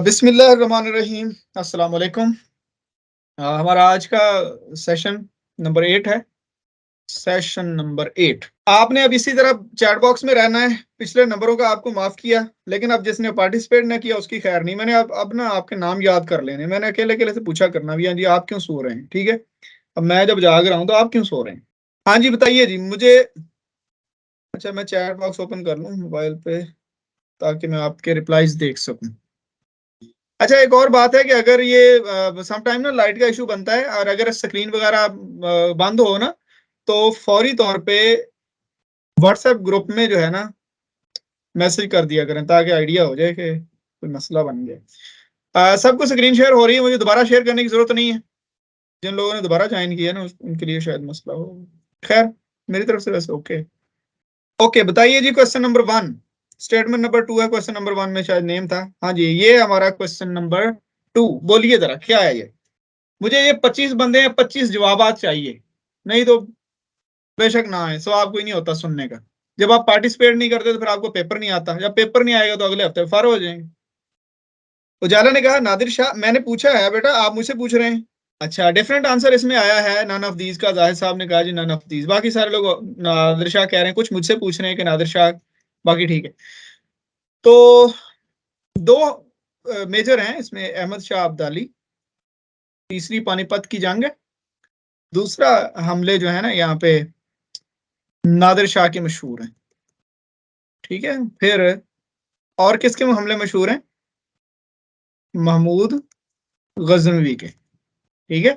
बिस्मिल्लाहिर्रहमानिर्रहीम। अस्सलाम वालेकुम। हमारा आज का सेशन नंबर 8 है। Session number 8। आपने अब इसी तरह चैट बॉक्स में रहना है। पिछले नंबरों का आपको माफ किया, लेकिन अब जिसने पार्टिसिपेट न किया उसकी खैर नहीं। मैंने अब ना आपके नाम याद कर लेने। मैंने अकेले अकेले से पूछा करना भी, हाँ जी आप क्यों सो रहे हैं, ठीक है। अब मैं जब जाग रहा हूँ तो आप क्यों सो रहे हैं। हाँ जी बताइए जी मुझे। अच्छा मैं चैट बॉक्स ओपन कर लूँ मोबाइल पे ताकि मैं आपके रिप्लाईज देख सकूँ। अच्छा एक और बात है कि अगर ये सम टाइम ना लाइट का इशू बनता है और अगर स्क्रीन वगैरह बंद हो ना तो फौरी तौर पे व्हाट्सएप ग्रुप में जो है ना मैसेज कर दिया करें ताकि आइडिया हो जाए कि कोई मसला बन गया। सबको स्क्रीन शेयर हो रही है, मुझे दोबारा शेयर करने की जरूरत नहीं है। जिन लोगों ने दोबारा ज्वाइन किया ना उनके लिए शायद मसला हो। खैर मेरी तरफ से वैसे ओके। ओके बताइए जी क्वेश्चन नंबर 1। स्टेटमेंट नंबर 2 है, क्वेश्चन नंबर 1 में शायद नेम था। हाँ जी ये हमारा क्वेश्चन नंबर 2। बोलिए जरा क्या है ये। मुझे ये 25 बंदे हैं, 25 जवाबात चाहिए, नहीं तो बेशक ना आए। सवाब कोई नहीं होता सुनने का। जब आप पार्टिसिपेट नहीं करते तो फिर आपको पेपर नहीं आता। जब पेपर नहीं आएगा तो अगले हफ्ते फार हो जाएंगे। उजाला ने कहा नादिर शाह। मैंने पूछा है बेटा, आप मुझसे पूछ रहे हैं। अच्छा डिफरेंट आंसर इसमें आया है नन ऑफ दीज का। जाहिद साहब ने कहा जी नन ऑफ दीज। बाकी सारे लोग नादिर शाह कह रहे हैं, कुछ मुझसे पूछ रहे हैं कि नादिर शाह। बाकी ठीक है। तो दो मेजर हैं इसमें, अहमद शाह अब्दाली। तीसरी पानीपत की जंग है। दूसरा हमले जो है ना यहाँ पे नादिर शाह के मशहूर हैं। ठीक है फिर और किसके हमले मशहूर हैं, महमूद गजनवी के। ठीक है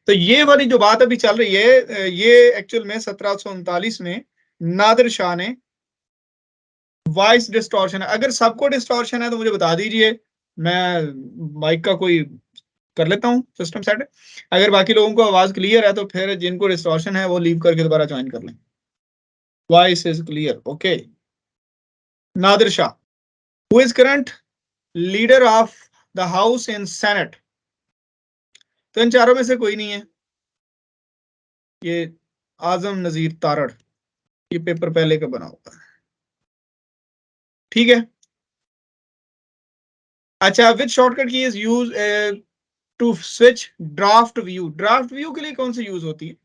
तो ये वाली जो बात अभी चल रही है ये एक्चुअल में 1739 में नादिर शाह ने वॉइस डिस्टॉर्शन है। अगर सबको डिस्टॉर्शन है तो मुझे बता दीजिए, मैं माइक का कोई कर लेता हूँ सिस्टम सेट। अगर बाकी लोगों को आवाज क्लियर है तो फिर जिनको डिस्टॉर्शन है वो लीव करके दोबारा ज्वाइन कर लें। Voice is clear okay. Nadir Shah who is current leader of the house in senate. तो इन चारों में से कोई नहीं है। ये आजम नजीर तारड़। ये पेपर पहले का बना हुआ है। ठीक है अच्छा विच शॉर्टकट की is use to switch draft view. Draft view के लिए कौन सी यूज होती है।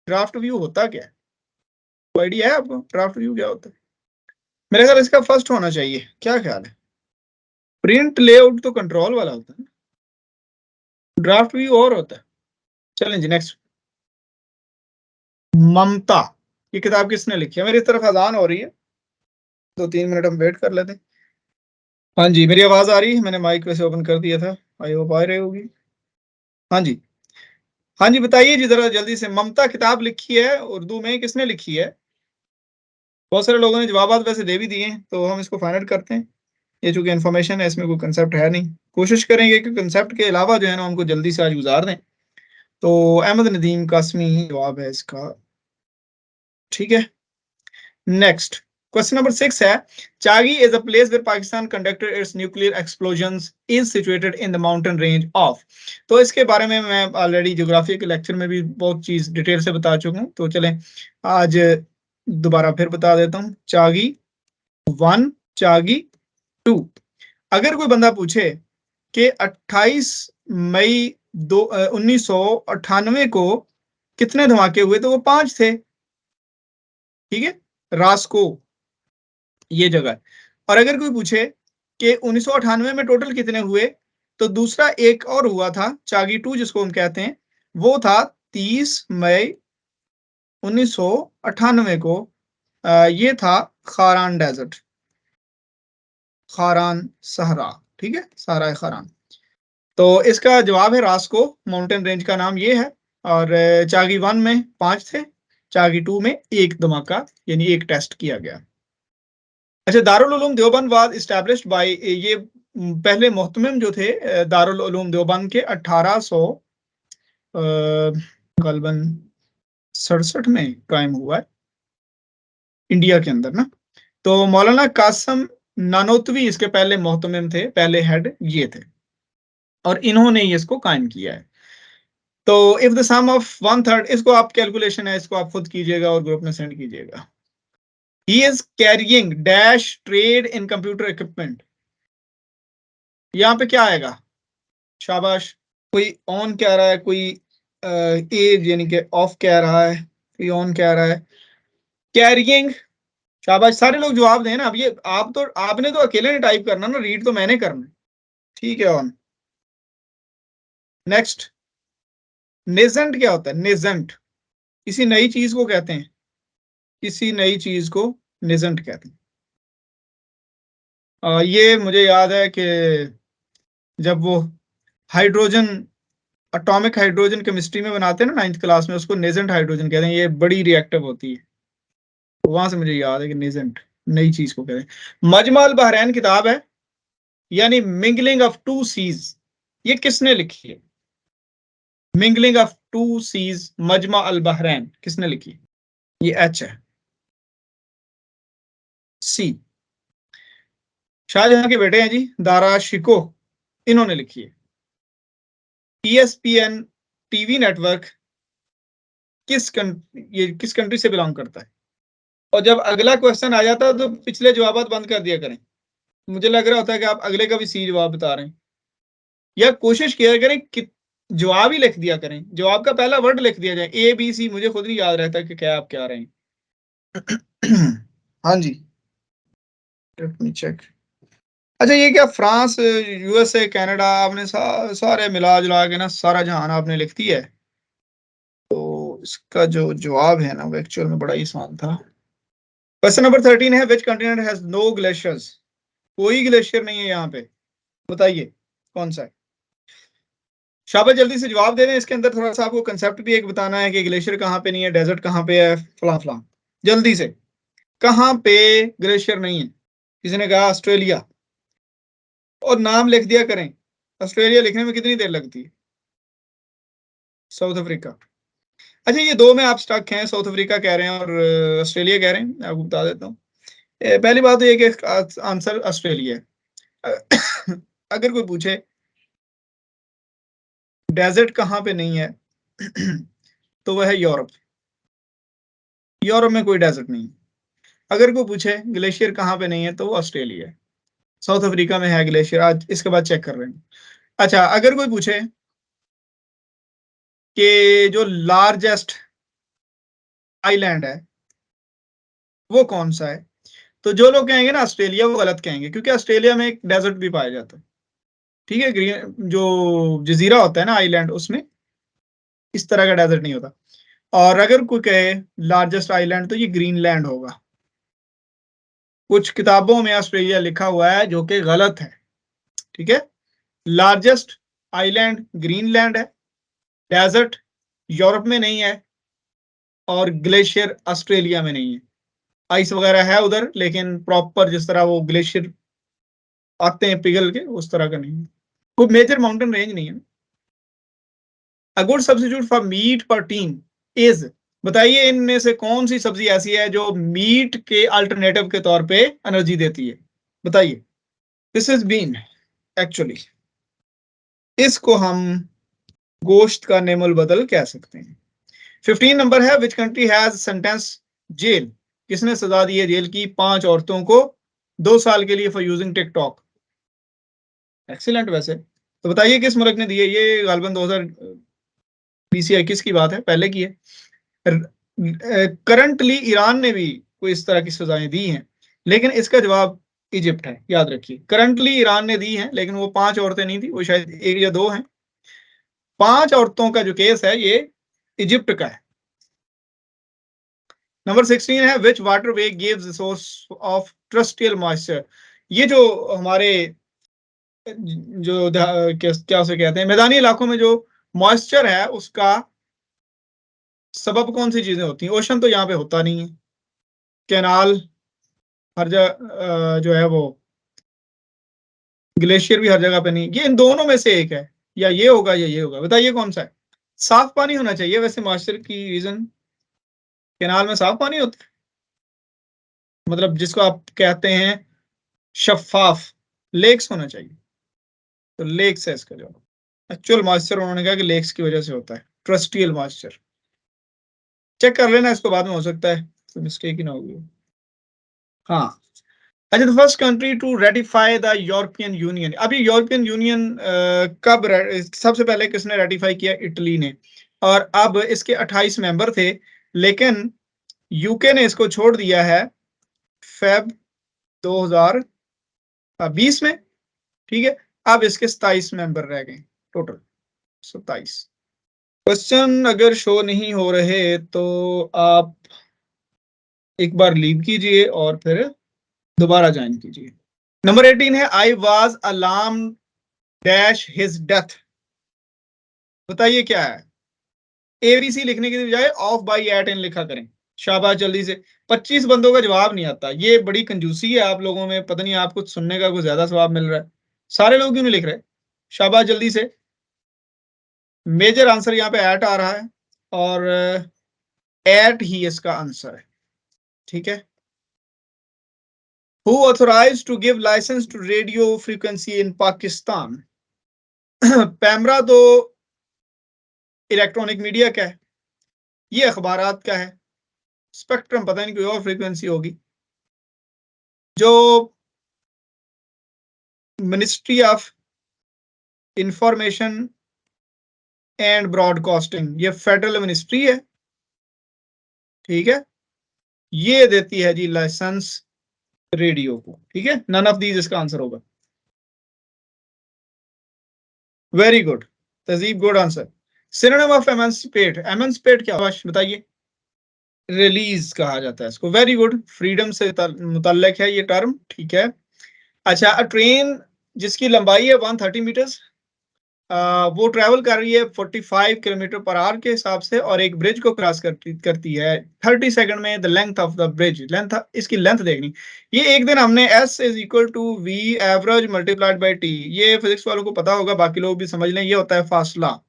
ड्राफ्ट व्यू होता क्या है, कोई आइडिया है आपको ड्राफ्ट व्यू क्या होता है। मेरे ख्याल इसका फर्स्ट होना चाहिए, क्या ख्याल है। प्रिंट लेआउट तो कंट्रोल वाला होता है, ड्राफ्ट व्यू और होता है। चलें जी नेक्स्ट। ममता। ये किताब किसने लिखी है। मेरी तरफ अजान हो रही है, 2-3 मिनट हम वेट कर लेते हैं। हाँ जी मेरी आवाज आ रही है, मैंने माइक वैसे ओपन कर दिया था, आई होप आ रही होगी। हाँ जी हाँ जी बताइए जी जरा जल्दी से। ममता किताब लिखी है उर्दू में, किसने लिखी है। बहुत सारे लोगों ने जवाब वैसे दे भी दिए हैं तो हम इसको फाइंड आउट करते हैं। ये चूंकि इन्फॉर्मेशन है इसमें कोई कंसेप्ट है नहीं, कोशिश करेंगे कि कंसेप्ट के अलावा जो है ना उनको जल्दी से आज गुजार दें। तो अहमद नदीम कासमी ही जवाब है इसका। ठीक है नेक्स्ट। क्वेश्चन नंबर 6 है Chagai is a place where Pakistan conducted its nuclear explosions is situated in the mountain range of. तो इसके बारे में मैं ऑलरेडी ज्योग्राफी के लेक्चर में भी बहुत चीज डिटेल से बता चुका हूँ, तो चलें आज दोबारा फिर बता देता हूँ। चागी 1 चागी 2। अगर कोई बंदा पूछे कि 28 मई 1998 को कितने धमाके हुए तो वो 5 थे। ठीक है रास्को ये जगह है। और अगर कोई पूछे कि 1998 में टोटल कितने हुए तो दूसरा एक और हुआ था चागी 2 जिसको हम कहते हैं, वो था 30 मई 1998 को। ये था खारान डेजर्ट, खारान सहरा। ठीक है सहरा खारान। तो इसका जवाब है रास्को, माउंटेन रेंज का नाम ये है। और चागी 1 में 5 थे, चागी 2 में एक धमाका यानी एक टेस्ट किया गया। अच्छा Darul Uloom Deoband was established bye, ये पहले मोहतमिम जो थे दारुल उलूम देवबंद के 1800 गलबन 67 में कायम हुआ है इंडिया के अंदर ना। तो मौलाना कासम नानोतवी इसके पहले मोहतमिम थे, पहले हेड ये थे और इन्होंने ये इसको कायम किया है। तो इफ द सम ऑफ 1/3, इसको आप कैलकुलेशन है इसको आप खुद कीजिएगा और ग्रुप में सेंड कीजिएगा। He is carrying dash trade in computer equipment. यहाँ पे क्या आएगा? शाबाश। कोई ऑन कह रहा है, कोई एज यानी कि ऑफ कह रहा है, कोई ऑन कह रहा है, कैरियंग। शाबाश, सारे लोग जवाब दें ना। अब ये आपने तो अकेले ने टाइप करना ना, रीड तो मैंने करना। ठीक है, ऑन। नेक्स्ट, नेजेंट क्या होता है? नेजेंट किसी नई चीज को कहते हैं, किसी नई चीज को नेजेंट कहते हैं। ये मुझे याद है कि जब वो हाइड्रोजन, एटॉमिक हाइड्रोजन केमिस्ट्री में बनाते हैं ना 9th क्लास में, उसको नेजेंट हाइड्रोजन कहते हैं। ये बड़ी रिएक्टिव होती है, तो वहां से मुझे याद है कि नेजेंट नई चीज को कहते हैं। मजमा अल बहरैन किताब है, यानी मिंगलिंग ऑफ टू सीज। ये किसने लिखी है? मिंगलिंग ऑफ टू सीज, मजमा अल बहरैन, किसने लिखी? ये एच है। सी, शाहजहां के बेटे हैं जी, दारा शिको, इन्होंने लिखी है। ESPN टीवी नेटवर्क ये किस कंट्री से बिलोंग करता है? और जब अगला क्वेश्चन आ जाता है तो पिछले जवाब बंद कर दिया करें। मुझे लग रहा होता है कि आप अगले का भी सी जवाब बता रहे हैं, या कोशिश किया करें कि जवाब ही लिख दिया करें, जवाब का पहला वर्ड लिख दिया जाए। ABC, मुझे खुद नहीं याद रहता कि क्या आप क्या रहे हैं। हाँ जी, लेट मी चेक। अच्छा, ये क्या फ्रांस, USA, कनाडा, आपने सारे मिला जुला के ना सारा जहान आपने लिख दिया है। तो इसका जो जवाब है ना वो एक्चुअल में बड़ा ही आसान था। क्वेश्चन नंबर 13 है, विच कंटिनेंट हैज नो ग्लेशियर्स? कोई ग्लेशियर नहीं है यहाँ पे, बताइए कौन सा है? शाबाश, जल्दी से जवाब दे दें। इसके अंदर थोड़ा सा आपको कंसेप्ट भी एक बताना है कि ग्लेशियर कहाँ पे नहीं है, डेजर्ट कहाँ पे है, फला फला। जल्दी से, कहाँ पे ग्लेशियर नहीं है? किसी ने कहा ऑस्ट्रेलिया, और नाम लिख दिया करें। ऑस्ट्रेलिया लिखने में कितनी देर लगती है? South Africa. अच्छा, ये दो में आप स्टक हैं, साउथ अफ्रीका कह रहे हैं और ऑस्ट्रेलिया कह रहे हैं। मैं आपको बता देता हूँ। पहली बात तो ये कि आंसर ऑस्ट्रेलिया है। अगर कोई पूछे डेजर्ट कहाँ पे नहीं है, तो वह है यूरोप। यूरोप में कोई डेजर्ट नहीं है। अगर कोई पूछे ग्लेशियर कहाँ पे नहीं है, तो वो ऑस्ट्रेलिया है। साउथ अफ्रीका में है ग्लेशियर, आज इसके बाद चेक कर रहे हैं। अच्छा, अगर कोई पूछे कि जो लार्जेस्ट आइलैंड है वो कौन सा है, तो जो लोग कहेंगे ना ऑस्ट्रेलिया, वो गलत कहेंगे, क्योंकि ऑस्ट्रेलिया में एक डेजर्ट भी पाया जाता है। ठीक है, ग्रीन जो जजीरा होता है ना आइलैंड, उसमें इस तरह का डेजर्ट नहीं होता। और अगर कोई कहे लार्जेस्ट आइलैंड, तो ये ग्रीनलैंड होगा। कुछ किताबों में ऑस्ट्रेलिया लिखा हुआ है, जो कि गलत है। ठीक है, लार्जेस्ट आइलैंड ग्रीनलैंड है, डेजर्ट यूरोप में नहीं है, और ग्लेशियर ऑस्ट्रेलिया में नहीं है। आइस वगैरह है उधर, लेकिन प्रॉपर जिस तरह वो ग्लेशियर आते हैं पिघल के, उस तरह का नहीं है। कोई मेजर माउंटेन रेंज नहीं है। A good substitute for meat protein is, बताइए इनमें से कौन सी सब्जी ऐसी है जो मीट के अल्टरनेटिव के तौर पे एनर्जी देती है? बताइए। दिस इज बीन, एक्चुअली इसको हम गोश्त का नेमुल बदल कह सकते हैं। 15 नंबर है, which country has sentence jail? किसने सजा दी है जेल की 5 औरतों को 2 साल के लिए फॉर यूजिंग टिकटॉक? एक्सीलेंट। वैसे तो बताइए किस मुल्क ने दी है? ये गालबन 2020-21 की बात है, पहले की है। करंटली ईरान ने भी कोई इस तरह की सजाएं दी हैं, लेकिन इसका जवाब इजिप्ट है। याद रखिए, करंटली ईरान ने दी हैं, लेकिन वो 5 औरतें नहीं थी, वो शायद 1 या 2 हैं। 5 औरतों का जो केस है ये इजिप्ट का है। नंबर 16 है, which water way gives source of terrestrial moisture? ये जो हमारे क्या उसे कहते हैं, मैदानी इलाकों में जो मॉइस्चर है, उसका सबब कौन सी चीजें होती हैं? ओशन तो यहाँ पे होता नहीं है, कैनाल हर जगह जो है वो, ग्लेशियर भी हर जगह पे नहीं। ये इन दोनों में से एक है, या ये होगा या ये होगा, बताइए कौन सा है? साफ पानी होना चाहिए वैसे मॉइस्चर की रीजन। कैनाल में साफ पानी होता है, मतलब जिसको आप कहते हैं शफाफ। लेक्स होना चाहिए, तो लेक्स है इसका जवाब। एक्चुअल मॉइस्चर उन्होंने कहा कि लेक्स की वजह से होता है, ट्रस्टियल मॉइस्चर। चेक कर लेना इसको, बाद में हो सकता है तो मिस्टेक ही ना होगी। हाँ, अच्छा, the first country to ratify the European Union. अभी यूरोपियन यूनियन कब सबसे पहले किसने रेटिफाई किया? इटली ने। और अब इसके 28 मेंबर थे, लेकिन यूके ने इसको छोड़ दिया है फेब 2020 में। ठीक है, अब इसके 27 मेंबर रह गए टोटल, 27। क्वेश्चन अगर शो नहीं हो रहे तो आप एक बार लीव कीजिए और फिर दोबारा ज्वाइन कीजिए। नंबर 18 है, I was alarm dash his death. बताइए क्या है? एबीसी लिखने की बजाय ऑफ बाई एट इन लिखा करें। शाबाश, जल्दी से। 25 बंदों का जवाब नहीं आता, ये बड़ी कंजूसी है आप लोगों में, पता नहीं आपको सुनने का कुछ ज्यादा जवाब मिल रहा है। सारे लोग क्यों नहीं लिख रहे? शाबाश, जल्दी से। मेजर आंसर यहाँ पे एट आ रहा है और एट ही इसका आंसर है। ठीक है। Who authorised to give licence to radio frequency in Pakistan? PEMRA तो इलेक्ट्रॉनिक मीडिया का है, ये अखबारात का है। स्पेक्ट्रम पता नहीं कोई और फ्रीक्वेंसी होगी। जो ministry of information and broadcasting, ये फेडरल मिनिस्ट्री है। ठीक है, ये देती है जी लाइसेंस रेडियो को। ठीक है, नन ऑफ दीज इसका आंसर होगा। वेरी गुड तहजीब, गुड आंसर। सिनोनिम ऑफ एमेंसिपेट, एमेंसिपेट क्या बताइए? रिलीज कहा जाता है इसको। वेरी गुड, फ्रीडम से मुतल्लिक है ये टर्म। ठीक है। अच्छा, ट्रेन जिसकी लंबाई है 130 मीटर्स, वो ट्रैवल कर रही है 45 किलोमीटर पर आवर के हिसाब से, और एक ब्रिज को क्रॉस करती है 30 सेकंड में। The length of the bridge, length, इसकी लेंथ देखनी। ये एक दिन हमने S is equal to V average multiplied by T, ये फिजिक्स वालों को पता होगा, बाकी लोग भी समझ लें। ये होता है फासला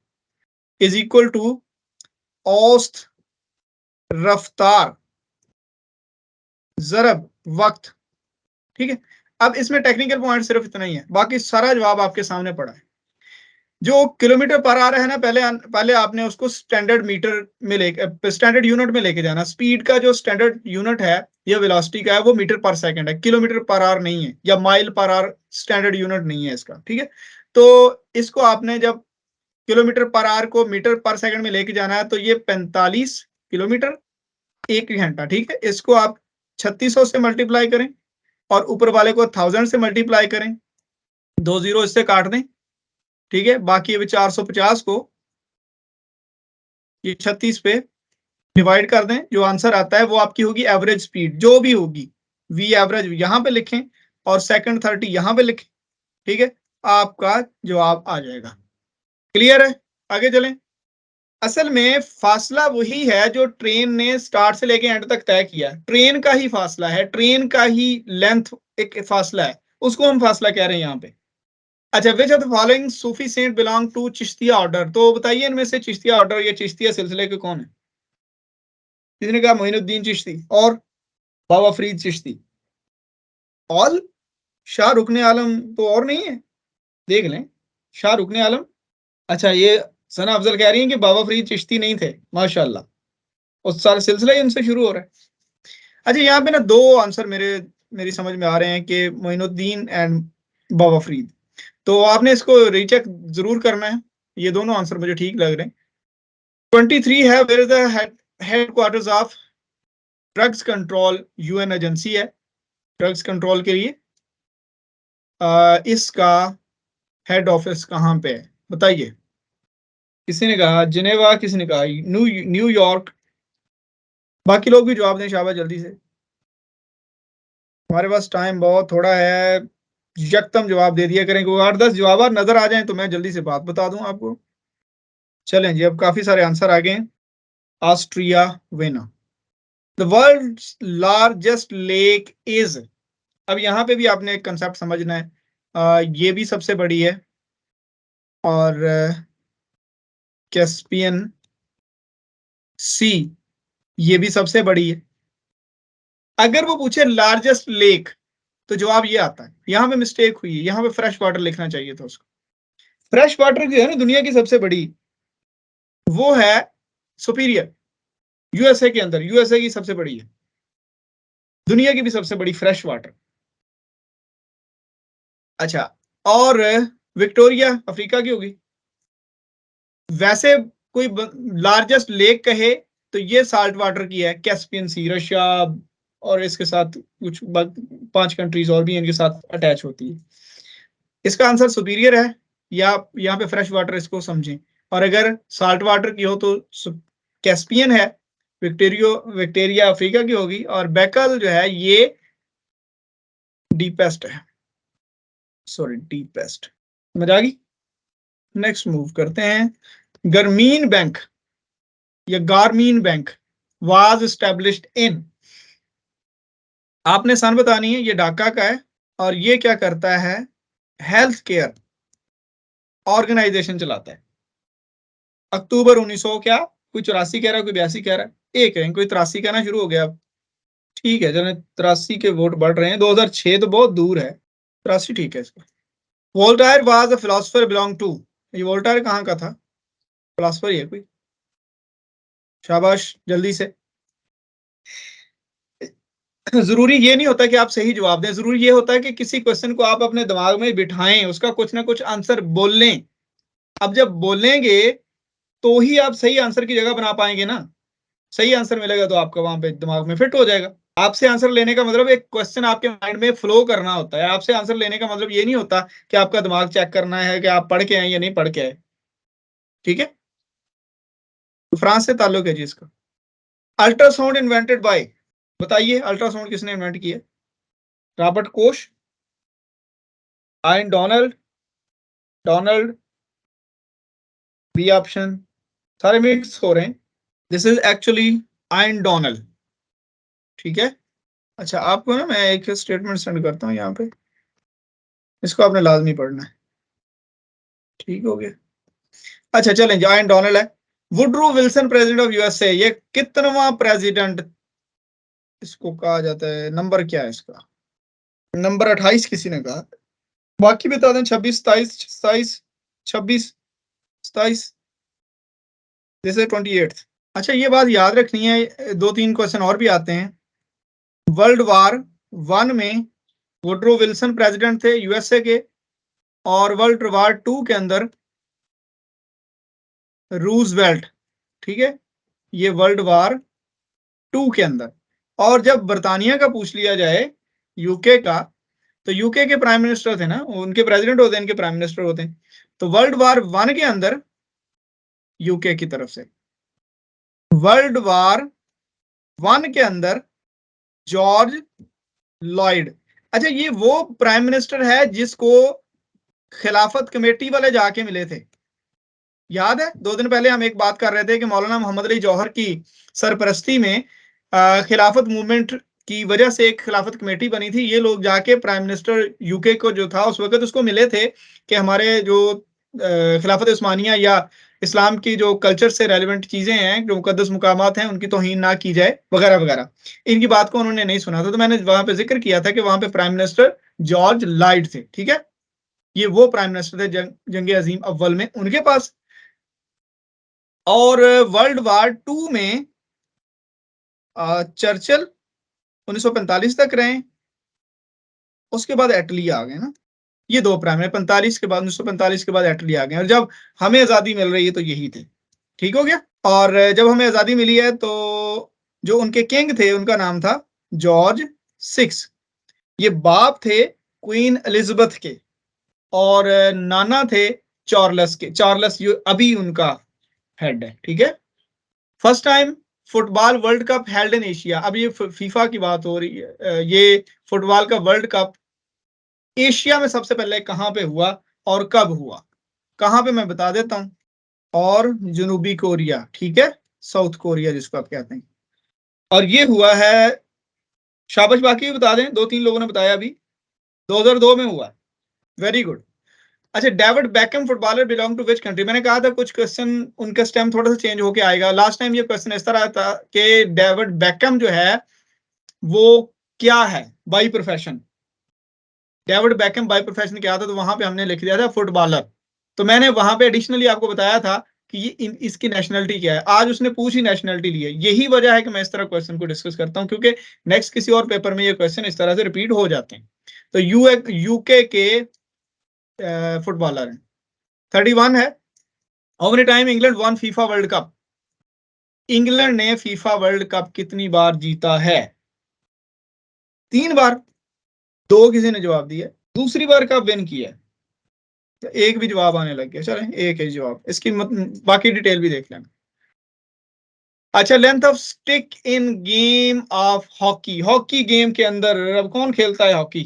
इज इक्वल टू औसत रफ्तार जरब वक्त। ठीक है, अब इसमें टेक्निकल पॉइंट सिर्फ इतना ही है, बाकी सारा जवाब आपके सामने पड़ा है। जो किलोमीटर पर आ रहा है ना, पहले आपने उसको स्टैंडर्ड मीटर में लेके, स्टैंडर्ड यूनिट में लेके जाना। स्पीड का जो स्टैंडर्ड यूनिट है या वेलोसिटी का है वो मीटर पर सेकंड है, किलोमीटर पर आवर नहीं है, या mile per hour standard unit नहीं है इसका। ठीक है, तो इसको आपने जब किलोमीटर पर आवर को मीटर पर सेकंड में लेके जाना है तो ये 45 किलोमीटर एक घंटा। ठीक है, इसको आप 3600 से मल्टीप्लाई करें और ऊपर वाले को 1000 से मल्टीप्लाई करें, 2 जीरो इससे काट दें। ठीक है, बाकी अभी 450 को ये 36 पे डिवाइड कर दें, जो आंसर आता है वो आपकी होगी एवरेज स्पीड, जो भी होगी। वी एवरेज यहां पे लिखें और सेकंड 30 यहां पे लिखें। ठीक है, आपका जवाब आ जाएगा। क्लियर है? आगे चलें। असल में फासला वही है जो ट्रेन ने स्टार्ट से लेके एंड तक तय किया, ट्रेन का ही फासला है, ट्रेन का ही लेंथ एक फासला है, उसको हम फासला कह रहे हैं यहाँ पे। अच्छा, which of the following Sufi saint belong to Chishtiya order? तो बताइए इनमें से चिश्तिया ऑर्डर या चिश्तिया सिलसिले के कौन है? किसी ने कहा मोइनुद्दीन चिश्ती और बाबा फरीद चिश्ती। ऑल शाह रुकने आलम तो और नहीं है, देख लें। शाह रुकने आलम। अच्छा, ये सना अफजल कह रही है कि बाबा फरीद चिश्ती नहीं थे, माशाल्लाह, उस सारे सिलसिला ही उनसे शुरू हो रहा है। अच्छा, यहाँ पे ना दो आंसर मेरी समझ में आ रहे हैं कि मोइनुद्दीन एंड बाबा फरीद, तो आपने इसको रीचेक जरूर करना है। ये दोनों आंसर मुझे ठीक लग रहे हैं। 23 है, where is the headquarters of drugs control, UN agency है ड्रग्स कंट्रोल के लिए। इसका हेड ऑफिस कहाँ पे है बताइए? किसी ने कहा जिनेवा, किसी ने कहा न्यूयॉर्क। बाकी लोग भी जवाब दें शाबाश, जल्दी से। हमारे पास टाइम बहुत थोड़ा है, यकदम जवाब दे दिया करें, क्योंकि 8-10 जवाब नजर आ जाएं तो मैं जल्दी से बात बता दूं आपको। चलें जी, अब काफी सारे आंसर आ गए हैं। Austria Vienna. The world's largest lake is, अब यहाँ पे भी आपने एक कंसेप्ट समझना है। ये भी सबसे बड़ी है और कैस्पियन सी ये भी सबसे बड़ी है। अगर वो पूछे लार्जेस्ट लेक तो जवाब ये आता है। यहाँ पे मिस्टेक हुई है, यहाँ पे फ्रेश वाटर लिखना चाहिए था उसको। फ्रेश वाटर जो है ना दुनिया की सबसे बड़ी, वो है सुपीरियर, यूएसए के अंदर, यूएसए की सबसे बड़ी है, दुनिया की भी सबसे बड़ी फ्रेश वाटर। अच्छा, और विक्टोरिया अफ्रीका की होगी। वैसे कोई लार्जेस्ट लेक कहे तो ये साल्ट वाटर की है, कैस्पियन सी, रशिया और इसके साथ कुछ 5 कंट्रीज और भी इनके साथ अटैच होती है। इसका आंसर सुपीरियर है, या यहाँ पे फ्रेश वाटर इसको समझें, और अगर साल्ट वाटर की हो तो कैस्पियन है, विक्टोरिया अफ्रीका की होगी, और बैकल जो है ये डीपेस्ट है, सॉरी डीपेस्ट। समझ आ गई। नेक्स्ट मूव करते हैं। गर्मीन बैंक या गारमीन बैंक वाज एस्टेब्लिश्ड इन, आपने सन बतानी है, ये ढाका का है, और ये क्या करता है, हेल्थ केयर ऑर्गेनाइजेशन चलाता है। अक्टूबर 1900 क्या, कोई 84 कह रहा है, कोई 82 कह रहा है, एक है, कोई 83 कहना शुरू हो गया अब। ठीक है, चलो 83 के वोट बढ़ रहे हैं, 2006 तो बहुत दूर है, 83 ठीक है इसका। Voltaire was a philosopher belong to, ये वोल्टायर कहाँ का था, फिलोसोफर ही है कोई, शाबाश जल्दी से। जरूरी ये नहीं होता कि आप सही जवाब दें, जरूरी ये होता है कि किसी क्वेश्चन को आप अपने दिमाग में बिठाएं, उसका कुछ ना कुछ आंसर बोल लें। अब जब बोलेंगे तो ही आप सही आंसर की जगह बना पाएंगे ना, सही आंसर मिलेगा तो आपका वहां पे दिमाग में फिट हो जाएगा। आपसे आंसर लेने का मतलब एक क्वेश्चन आपके माइंड में फ्लो करना होता है, आपसे आंसर लेने का मतलब ये नहीं होता कि आपका दिमाग चेक करना है कि आप पढ़ के आए या नहीं पढ़ के आए। ठीक है, तो फ्रांस से ताल्लुक है जी इसका। अल्ट्रासाउंड इन्वेंटेड बाय, बताइए अल्ट्रासाउंड किसने इन्वेंट किया, Robert Koch, Ian Donald, Donald, B option, सारे मिक्स हो रहे हैं। This is actually Ian Donald. ठीक है, अच्छा आपको ना मैं एक स्टेटमेंट सेंड करता हूँ यहाँ पे, इसको आपने लाजमी पढ़ना है। ठीक हो गया। अच्छा चलें, आयन डोनाल्ड है। Woodrow Wilson president of USA, ये कितनवां प्रेसिडेंट इसको कहा जाता है, नंबर क्या है इसका, नंबर 28 किसी ने कहा, बाकी बता दें, 26, 27, 27, 26, 27, जैसे 28। अच्छा ये बात याद रखनी है, 2-3 क्वेश्चन और भी आते हैं। वर्ल्ड वार 1 में वुडरो विल्सन प्रेसिडेंट थे यूएसए के, और वर्ल्ड वार 2 के अंदर रूजवेल्ट। ठीक है, ये वर्ल्ड वार 2 के अंदर। और जब बर्तानिया का पूछ लिया जाए, यूके का, तो यूके के प्राइम मिनिस्टर थे ना, उनके प्रेसिडेंट होते हैं, इनके प्राइम मिनिस्टर होते हैं। तो वर्ल्ड वार 1 के अंदर यूके की तरफ से, वर्ल्ड वार 1 के अंदर जॉर्ज लॉयड। अच्छा ये वो प्राइम मिनिस्टर है जिसको खिलाफत कमेटी वाले जाके मिले थे, याद है 2 दिन पहले हम एक बात कर रहे थे कि मौलाना मोहम्मद अली जौहर की सरपरस्ती में खिलाफत मूवमेंट की वजह से एक खिलाफत कमेटी बनी थी, ये लोग जाके प्राइम मिनिस्टर यूके को जो था उस वक्त उसको मिले थे कि हमारे जो खिलाफत उस्मानिया या इस्लाम की जो कल्चर से रेलिवेंट चीजें हैं, जो मुकद्दस मुकामात हैं, उनकी तौहीन ना की जाए वगैरह वगैरह। इनकी बात को उन्होंने नहीं सुना था, तो मैंने वहां पे जिक्र किया था कि वहां पे प्राइम मिनिस्टर जॉर्ज लॉयड थे। ठीक है, ये वो प्राइम मिनिस्टर थे जंग अजीम अव्वल में उनके पास। और वर्ल्ड वार 2 में चर्चिल 1945 तक रहे, उसके बाद एटली आ गए ना, ये 2 प्राइम है, 45 के बाद, 1945 के बाद एटली आ गए, और जब हमें आजादी मिल रही है तो यही थे। ठीक हो गया। और जब हमें आजादी मिली है तो जो उनके किंग थे उनका नाम था जॉर्ज 6, ये बाप थे क्वीन एलिजाबेथ के, और नाना थे चार्लस के, चार्लस जो अभी उनका हेड है। ठीक है, first time football world cup held in Asia, अब ये फीफा की बात हो रही है, ये फुटबॉल का वर्ल्ड कप एशिया में सबसे पहले कहां पे हुआ और कब हुआ, कहां पे मैं बता देता हूं, और जनूबी कोरिया। ठीक है, साउथ कोरिया जिसको आप कहते हैं, और ये हुआ है, शाबाश, बाकी भी बता दें, 2-3 लोगों ने बताया अभी, 2002 में हुआ। Very good. अच्छा, David Beckham footballer belong to which country, मैंने कहा था कुछ क्वेश्चन उनका स्टेम थोड़ा सा चेंज होके आएगा। लास्ट टाइम ये क्वेश्चन इस तरह था कि डेविड बैकम जो है वो क्या है by profession, David Beckham by profession क्या था, तो वहां पे हमने लिख दिया था फुटबॉलर। तो मैंने वहां पे एडिशनली आपको बताया था कि ये इसकी नेशनलिटी क्या है, आज उसने पूछी नेशनलिटी ली है। यही वजह है कि मैं इस तरह क्वेश्चन को डिस्कस करता हूं, क्योंकि नेक्स्ट किसी और पेपर में ये क्वेश्चन इस तरह से रिपीट हो जाते हैं। तो यूके के फुटबॉलर हैं। 31 है, how many time England one FIFA world cup? England ने फीफा वर्ल्ड कप कितनी बार जीता है? 3 बार। 2 किसी ने जवाब दिया, दूसरी बार कब विन किया? तो एक भी जवाब आने लग गया। चले एक है जवाब, इसकी बाकी डिटेल भी देख लेंगे। अच्छा, length of stick in game of hockey, hockey game के अंदर अब कौन खेलता है हॉकी,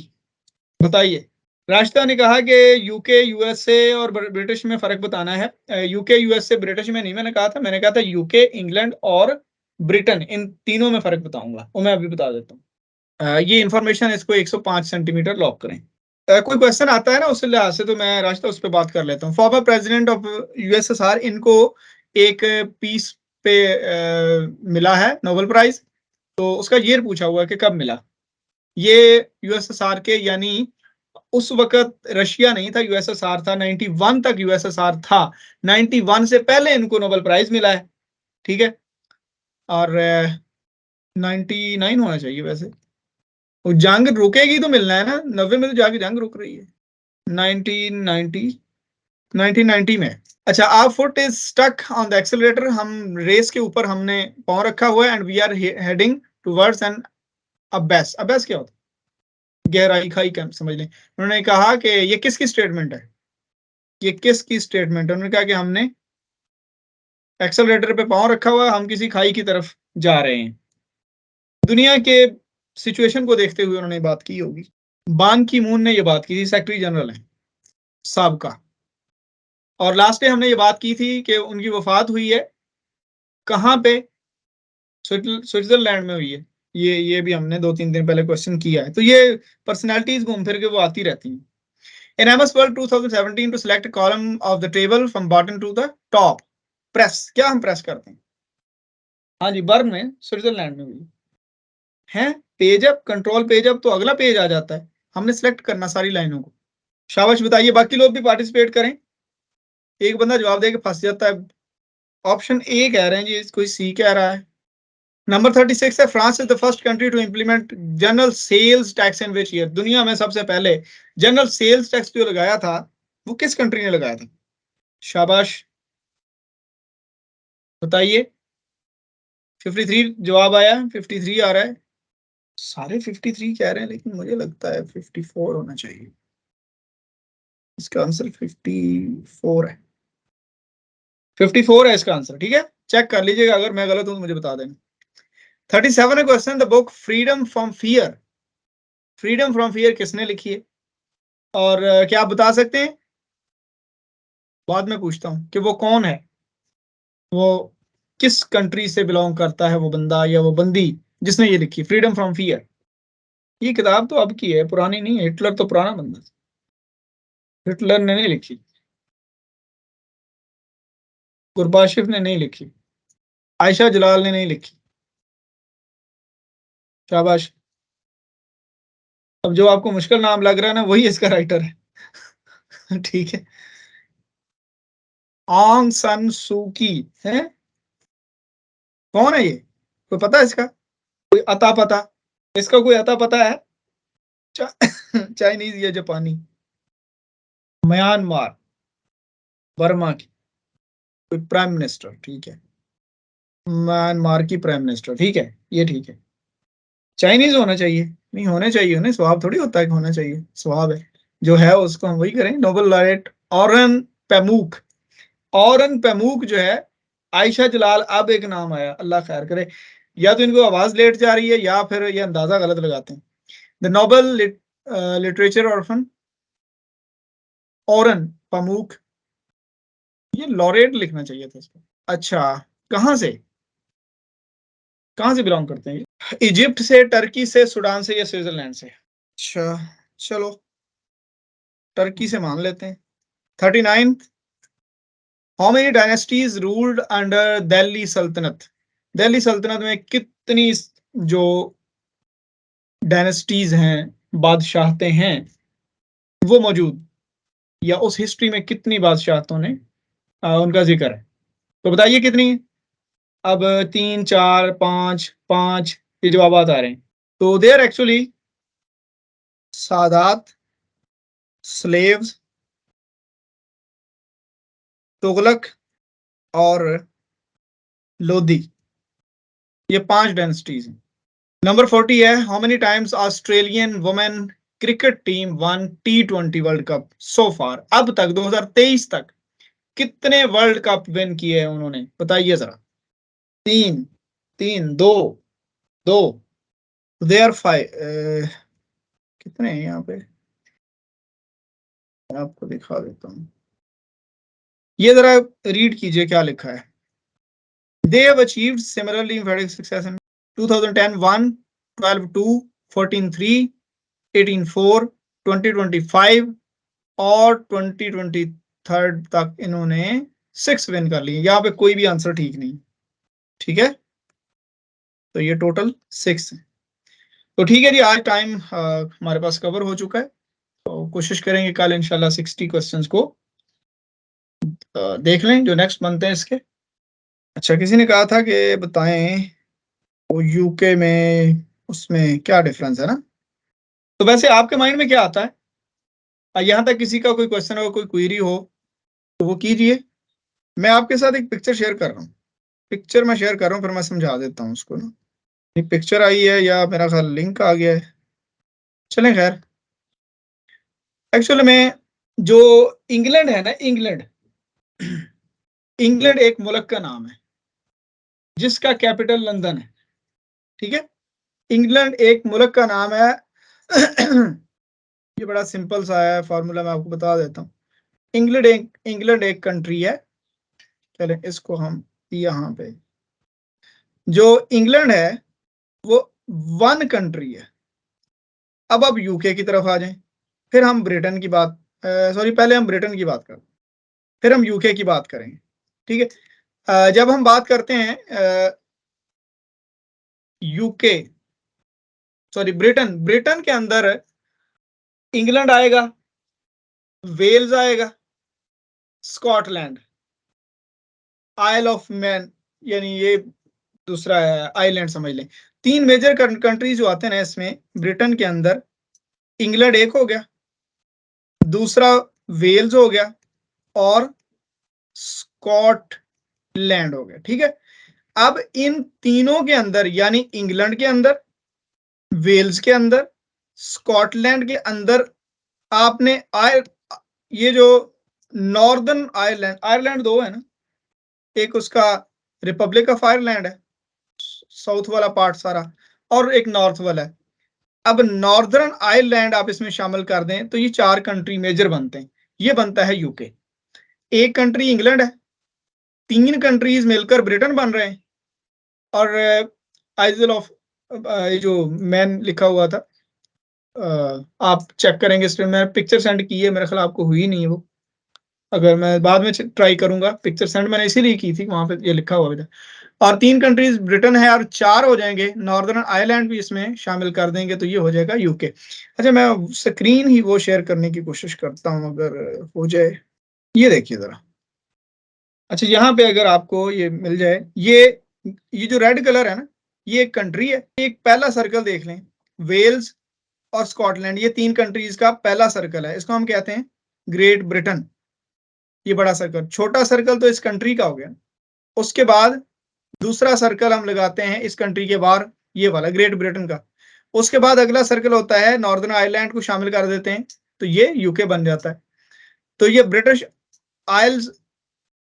बताइए। राशिदा ने कहा कि यूके यूएसए और ब्रिटिश में फर्क बताना है। यूके यूएसए ब्रिटिश में नहीं मैंने कहा था, मैंने कहा था यूके इंग्लैंड और ब्रिटेन, इन तीनों में फर्क बताऊंगा, वो मैं अभी बता देता हूँ। ये इंफॉर्मेशन, इसको 105 सेंटीमीटर लॉक करें। कोई क्वेश्चन आता है ना उस लिहाज से, तो मैं राशिदा उस पर बात कर लेता हूँ। फॉर्मर प्रेसिडेंट ऑफ यूएसएसआर, इनको एक पीस पे मिला है नोबेल प्राइज, तो उसका ईयर पूछा हुआ है कि कब मिला। ये यूएसएसआर के, यानी उस वक्त रशिया नहीं था, यूएसएसआर था। 91 तक यूएसएसआर था, 91 से पहले इनको नोबेल प्राइज मिला है, ठीक है। और 99 होना चाहिए वैसे, वो जंग रुकेगी तो मिलना है ना, 90 में तो जाके जंग रुक रही है। 1990, 1990 में। अच्छा, our foot is stuck on the accelerator, हम रेस के ऊपर हमने पांव रखा हुआ है, and we are heading towards an abyss. Abyss क्या होता है? गहराई, खाई का समझ लें। उन्होंने कहा कि ये किसकी स्टेटमेंट है, ये किसकी स्टेटमेंट है? उन्होंने कहा कि हमने एक्सेलरेटर पे पांव रखा हुआ है, हम किसी खाई की तरफ जा रहे हैं। दुनिया के सिचुएशन को देखते हुए उन्होंने बात की होगी। बान की मून ने ये बात की थी, सेक्रेटरी जनरल है साहब का। और लास्ट डे हमने ये बात की थी कि उनकी वफात हुई है कहाँ पे? स्विट्जरलैंड में हुई है। ये भी हमने 2-3 दिन पहले क्वेश्चन किया है, तो ये पर्सनालिटीज घूम फिर के वो आती रहती हैं। In MS World 2017 to select a column of the table from bottom to the top. Press, क्या हम प्रेस करते हैं? हाँ जी, बर्न में, स्विट्जरलैंड में हुई है। Page up, control page up, तो अगला पेज आ जाता है, हमने सेलेक्ट करना सारी लाइनों को। शाबाश, बताइए, बाकी लोग भी पार्टिसिपेट करें। एक बंदा जवाब दे के फंस जाता है। ऑप्शन ए कह रहे हैं जी, कोई सी कह रहा है। नंबर 36 है, France is the first country to implement general sales tax in which year? दुनिया में सबसे पहले जनरल सेल्स टैक्स जो लगाया था वो किस कंट्री ने लगाया था? शाबाश, बताइए। 53 जवाब आया, 53 आ रहा है। सारे 53 कह रहे हैं, लेकिन मुझे लगता है 54 होना चाहिए। इसका आंसर 54 है। 54 है इसका आंसर, ठीक है। चेक कर लीजिएगा, अगर मैं गलत हूं तो मुझे बता देना। 37 है question, the book freedom from fear, freedom from fear किसने लिखी है? और क्या आप बता सकते हैं? बाद में पूछता हूं कि वो कौन है, वो किस कंट्री से बिलोंग करता है वो बंदा या वो बंदी जिसने ये लिखी फ्रीडम फ्रॉम फियर। ये किताब तो अब की है, पुरानी नहीं है। हिटलर तो पुराना बंदा था, हिटलर ने नहीं लिखी, गुरबाशिफ ने नहीं लिखी, आयशा जलाल ने नहीं लिखी। शाबाश। अब जो आपको मुश्किल नाम लग रहा है ना, वही इसका राइटर है। ठीक है, आंग सन सू की है। कौन है ये, कोई पता है इसका? कोई अता पता, इसका कोई अता पता है? चाइनीज या जापानी? म्यांमार, बर्मा की कोई प्राइम मिनिस्टर, ठीक है। म्यांमार की प्राइम मिनिस्टर, ठीक है, ये ठीक है। चाइनीज होना चाहिए, नहीं होने चाहिए ना, स्वभाव थोड़ी होता है कि होना चाहिए, स्वभाव है जो है उसको हम वही करें। नोबेल लॉरेट ऑरन पैमूक, ऑरन पैमूक जो है। आयशा जलाल, अब एक नाम आया, अल्लाह खैर करे, या तो इनको आवाज लेट जा रही है या फिर ये अंदाजा गलत लगाते हैं। The Nobel literature Orhan Orhan Pamuk, ये लॉरेट लिखना चाहिए था इसको। अच्छा, कहाँ से, कहाँ से बिलोंग करते हैं ये? इजिप्ट से, टर्की से, सूडान से या स्विट्जरलैंड से? अच्छा, चलो टर्की से मान लेते हैं। 39, how many dynasties ruled under Delhi सल्तनत? दिल्ली सल्तनत में कितनी जो डायनेस्टीज हैं, बादशाहतें हैं, वो मौजूद, या उस हिस्ट्री में कितनी बादशाहतों ने उनका जिक्र है? तो बताइए कितनी। अब 3, 4, 5, 5 ये जवाब आ रहे हैं। तो दे आर एक्चुअली सादात, स्लेव्स, तुगलक और लोधी, ये 5 डायनेस्टीज हैं। नंबर 40 है, how many times Australian women cricket team won T20 world cup so far? अब तक 2023 तक कितने वर्ल्ड कप विन किए हैं उन्होंने, बताइए जरा। 3, 3, 2, 2, दे आर 5। कितने हैं यहाँ पे, मैं आपको दिखा देता हूँ, ये जरा रीड कीजिए क्या लिखा है। They have achieved similarly emphatic success in 2010 1, 12 2, 14 3, 18 4, 2025 और 2023 तक इन्होंने 6 विन कर लिए। यहाँ पे कोई भी आंसर ठीक नहीं, ठीक है, तो ये टोटल 6 है। तो ठीक है जी, आज टाइम हमारे पास कवर हो चुका है, तो कोशिश करेंगे कल इंशाल्लाह 60 क्वेश्चंस को देख लें जो नेक्स्ट बनते हैं इसके। अच्छा, किसी ने कहा था कि बताएं वो यूके में उसमें क्या डिफरेंस है ना, तो वैसे आपके माइंड में क्या आता है? यहाँ तक किसी का कोई क्वेश्चन हो, कोई क्वेरी हो तो वो कीजिए। मैं आपके साथ एक पिक्चर शेयर कर रहा हूँ, पिक्चर मैं शेयर कर रहा हूँ, फिर मैं समझा देता हूँ उसको ना। एक पिक्चर आई है या मेरा ख्याल लिंक आ गया है, चलें खैर। एक्चुअली में जो इंग्लैंड है ना, इंग्लैंड, इंग्लैंड एक मुल्क का नाम है जिसका कैपिटल लंदन है, ठीक है। इंग्लैंड एक मुल्क का नाम है। ये बड़ा सिंपल सा है फॉर्मूला, मैं आपको बता देता हूँ। इंग्लैंड एक कंट्री है। चले इसको हम यहाँ पे, जो इंग्लैंड है वो 1 कंट्री है। अब आप यूके की तरफ आ जाएं, फिर हम ब्रिटेन की बात, सॉरी पहले हम ब्रिटेन की बात करें, फिर हम यूके की बात करेंगे, ठीक है। जब हम बात करते हैं यूके, सॉरी ब्रिटेन के अंदर इंग्लैंड आएगा, वेल्स आएगा, स्कॉटलैंड, आइल ऑफ मैन, यानी ये दूसरा है आइलैंड समझ लें। 3 मेजर कंट्रीज जो आते हैं ना इसमें, ब्रिटेन के अंदर इंग्लैंड एक हो गया, दूसरा वेल्स हो गया और स्कॉटलैंड हो गया, ठीक है। अब इन तीनों के अंदर, यानी इंग्लैंड के अंदर, वेल्स के अंदर, स्कॉटलैंड के अंदर आपने ये जो नॉर्दर्न आयरलैंड, आयरलैंड 2 है ना, एक उसका रिपब्लिक ऑफ आयरलैंड है साउथ वाला पार्ट सारा, और एक नॉर्थ वाला है। अब नॉर्दर्न आयरलैंड आप इसमें शामिल कर दें तो ये 4 कंट्री मेजर बनते हैं, ये बनता है यूके। एक कंट्री इंग्लैंड है, 3 कंट्रीज मिलकर ब्रिटेन बन रहे हैं, और आइजल ऑफ जो मैन लिखा हुआ था, आप चेक करेंगे इस पर, मैं पिक्चर सेंड की है, मेरे ख्याल आपको हुई नहीं है वो, अगर मैं बाद में ट्राई करूंगा। पिक्चर सेंड मैंने इसीलिए की थी, वहां पे ये लिखा हुआ था। और 3 कंट्रीज ब्रिटेन है और 4 हो जाएंगे, नॉर्दर्न आयरलैंड भी इसमें शामिल कर देंगे तो ये हो जाएगा यूके। अच्छा, मैं स्क्रीन ही वो शेयर करने की कोशिश करता हूँ अगर हो जाए, ये देखिए जरा। अच्छा, यहाँ पे अगर आपको ये मिल जाए, ये जो रेड कलर है ना, ये एक कंट्री है। एक पहला सर्कल देख लें, वेल्स और स्कॉटलैंड, ये 3 कंट्रीज का पहला सर्कल है, इसको हम कहते हैं ग्रेट ब्रिटेन। ये बड़ा सर्कल, छोटा सर्कल तो इस कंट्री का हो गया। उसके बाद दूसरा सर्कल हम लगाते हैं इस कंट्री के बाहर, ये वाला ग्रेट ब्रिटेन का। उसके बाद अगला सर्कल होता है, नॉर्दर्न आयरलैंड को शामिल कर देते हैं तो ये यूके बन जाता है। तो ये ब्रिटिश आइल्स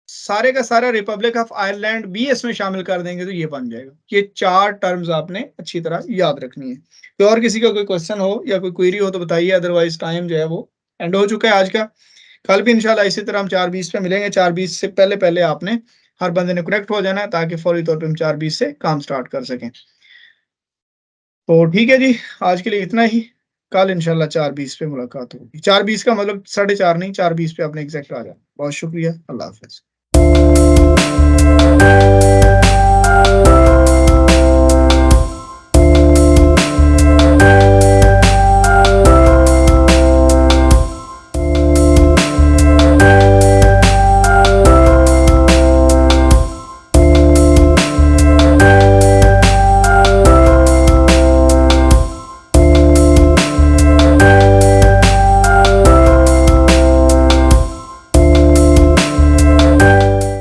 सारे का सारा, रिपब्लिक ऑफ आयरलैंड भी इसमें शामिल कर देंगे तो ये बन जाएगा। ये 4 टर्म्स आपने अच्छी तरह याद रखनी है। तो और किसी का कोई क्वेश्चन हो या कोई क्वेरी हो तो बताइए, अदरवाइज टाइम जो है वो एंड हो चुका है आज का। कल भी इंशाल्लाह इसी तरह हम 4:20 पे मिलेंगे। 4:20 से पहले पहले आपने हर बंदे ने कनेक्ट हो जाना है ताकि फौरी तौर पे हम 4:20 से काम स्टार्ट कर सकें। तो ठीक है जी, आज के लिए इतना ही। कल इंशाल्लाह 4:20 पे मुलाकात होगी। 4:20 का मतलब 4:30 नहीं, 4:20 पे आपने एग्जैक्ट आ जाना। बहुत शुक्रिया, अल्लाह हाफिज।